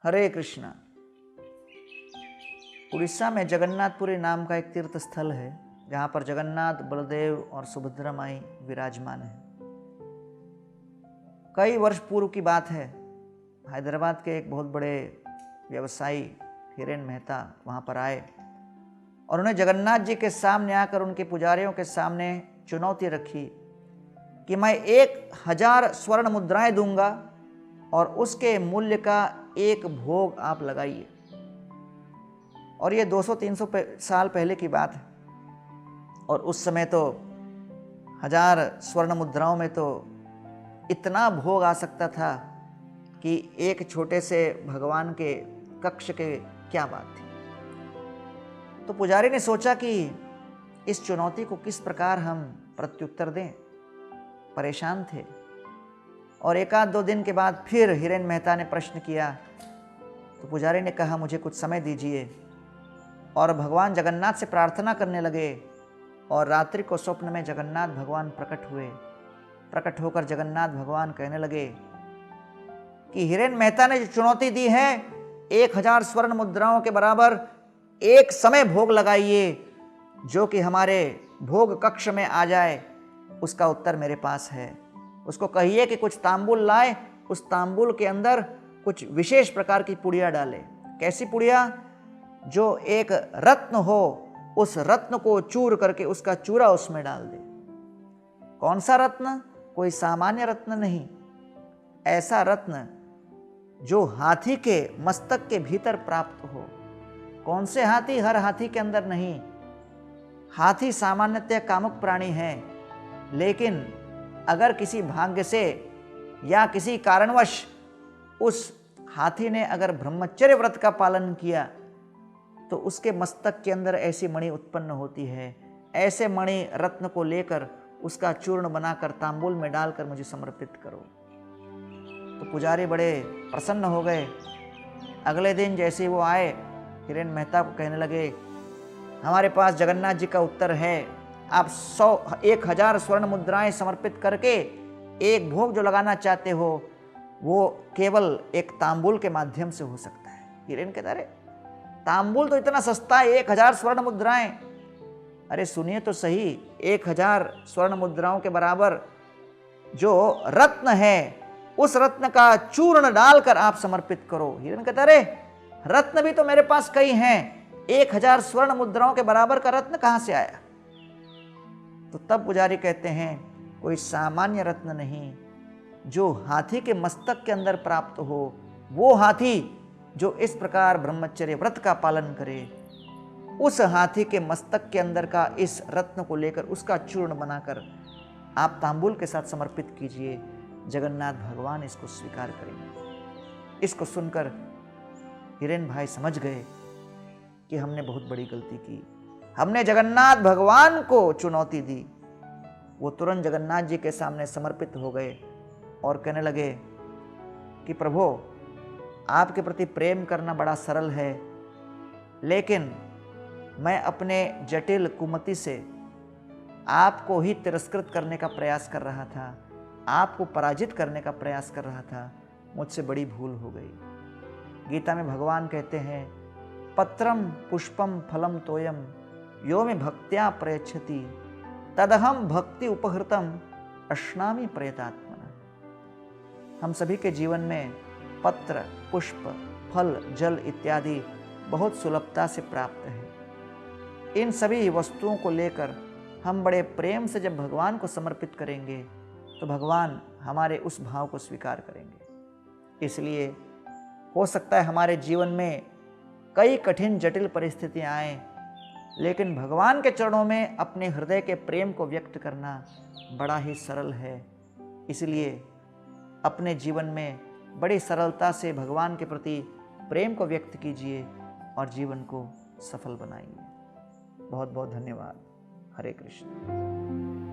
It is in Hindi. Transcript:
हरे कृष्णा। उड़ीसा में जगन्नाथपुरी नाम का एक तीर्थ स्थल है जहाँ पर जगन्नाथ, बलदेव और सुभद्रा माई विराजमान है। कई वर्ष पूर्व की बात है, हैदराबाद के एक बहुत बड़े व्यवसायी हिरेन मेहता वहाँ पर आए और उन्हें जगन्नाथ जी के सामने आकर उनके पुजारियों के सामने चुनौती रखी कि मैं 1000 स्वर्ण मुद्राएं दूंगा और उसके मूल्य का एक भोग आप लगाइए। और ये 200-300 साल पहले की बात है और उस समय तो 1000 स्वर्ण मुद्राओं में तो इतना भोग आ सकता था कि एक छोटे से भगवान के कक्ष के क्या बात थी। तो पुजारी ने सोचा कि इस चुनौती को किस प्रकार हम प्रत्युत्तर दें। परेशान थे और 1-2 दिन के बाद फिर हिरेन मेहता ने प्रश्न किया तो पुजारी ने कहा मुझे कुछ समय दीजिए और भगवान जगन्नाथ से प्रार्थना करने लगे। और रात्रि को स्वप्न में जगन्नाथ भगवान प्रकट हुए। प्रकट होकर जगन्नाथ भगवान कहने लगे कि हिरेन मेहता ने जो चुनौती दी है 1000 स्वर्ण मुद्राओं के बराबर एक समय भोग लगाइए जो कि हमारे भोग कक्ष में आ जाए। उसका उत्तर मेरे पास है। उसको कहिए कि कुछ तांबुल लाए, उस तांबुल के अंदर कुछ विशेष प्रकार की पुड़िया डाले। कैसी पुड़िया? जो एक रत्न हो, उस रत्न को चूर करके उसका चूरा उसमें डाल दे। कौन सा रत्न? कोई सामान्य रत्न नहीं, ऐसा रत्न जो हाथी के मस्तक के भीतर प्राप्त हो। कौन से हाथी? हर हाथी के अंदर नहीं। हाथी सामान्यतः कामुक प्राणी है, लेकिन अगर किसी भाग्य से या किसी कारणवश उस हाथी ने अगर ब्रह्मचर्य व्रत का पालन किया तो उसके मस्तक के अंदर ऐसी मणि उत्पन्न होती है। ऐसे मणि रत्न को लेकर उसका चूर्ण बनाकर तांबूल में डालकर मुझे समर्पित करो। तो पुजारी बड़े प्रसन्न हो गए। अगले दिन जैसे ही वो आए, हिरेन मेहता को कहने लगे हमारे पास जगन्नाथ जी का उत्तर है। आप 1000 स्वर्ण मुद्राएं समर्पित करके एक भोग जो लगाना चाहते हो वो केवल एक तांबूल के माध्यम से हो सकता है। हिरेन कहता अरे तांबूल तो इतना सस्ता है, 1000 स्वर्ण मुद्राएं। अरे सुनिए तो सही, 1000 स्वर्ण मुद्राओं के बराबर जो रत्न है उस रत्न का चूर्ण डालकर आप समर्पित करो। हिरेन कहता अरे रत्न भी तो मेरे पास कई हैं, 1000 स्वर्ण मुद्राओं के बराबर का रत्न कहां से आया? तो तब पुजारी कहते हैं कोई सामान्य रत्न नहीं, जो हाथी के मस्तक के अंदर प्राप्त हो, वो हाथी जो इस प्रकार ब्रह्मचर्य व्रत का पालन करे, उस हाथी के मस्तक के अंदर का इस रत्न को लेकर उसका चूर्ण बनाकर आप तांबूल के साथ समर्पित कीजिए। जगन्नाथ भगवान इसको स्वीकार करेंगे। इसको सुनकर हिरेन भाई समझ गए कि हमने बहुत बड़ी गलती की। हमने जगन्नाथ भगवान को चुनौती दी। वो तुरंत जगन्नाथ जी के सामने समर्पित हो गए और कहने लगे कि प्रभु आपके प्रति प्रेम करना बड़ा सरल है, लेकिन मैं अपने जटिल कुमति से आपको ही तिरस्कृत करने का प्रयास कर रहा था, आपको पराजित करने का प्रयास कर रहा था। मुझसे बड़ी भूल हो गई। गीता में भगवान कहते हैं पत्रम पुष्पम फलम तोयम यो में भक्त्या प्रयच्छति तदहम भक्ति उपहृतम अश्नामि प्रयतात्मना। हम सभी के जीवन में पत्र, पुष्प, फल, जल इत्यादि बहुत सुलभता से प्राप्त है। इन सभी वस्तुओं को लेकर हम बड़े प्रेम से जब भगवान को समर्पित करेंगे तो भगवान हमारे उस भाव को स्वीकार करेंगे। इसलिए हो सकता है हमारे जीवन में कई कठिन जटिल परिस्थितियां आए, लेकिन भगवान के चरणों में अपने हृदय के प्रेम को व्यक्त करना बड़ा ही सरल है। इसलिए अपने जीवन में बड़ी सरलता से भगवान के प्रति प्रेम को व्यक्त कीजिए और जीवन को सफल बनाइए। बहुत बहुत धन्यवाद। हरे कृष्ण।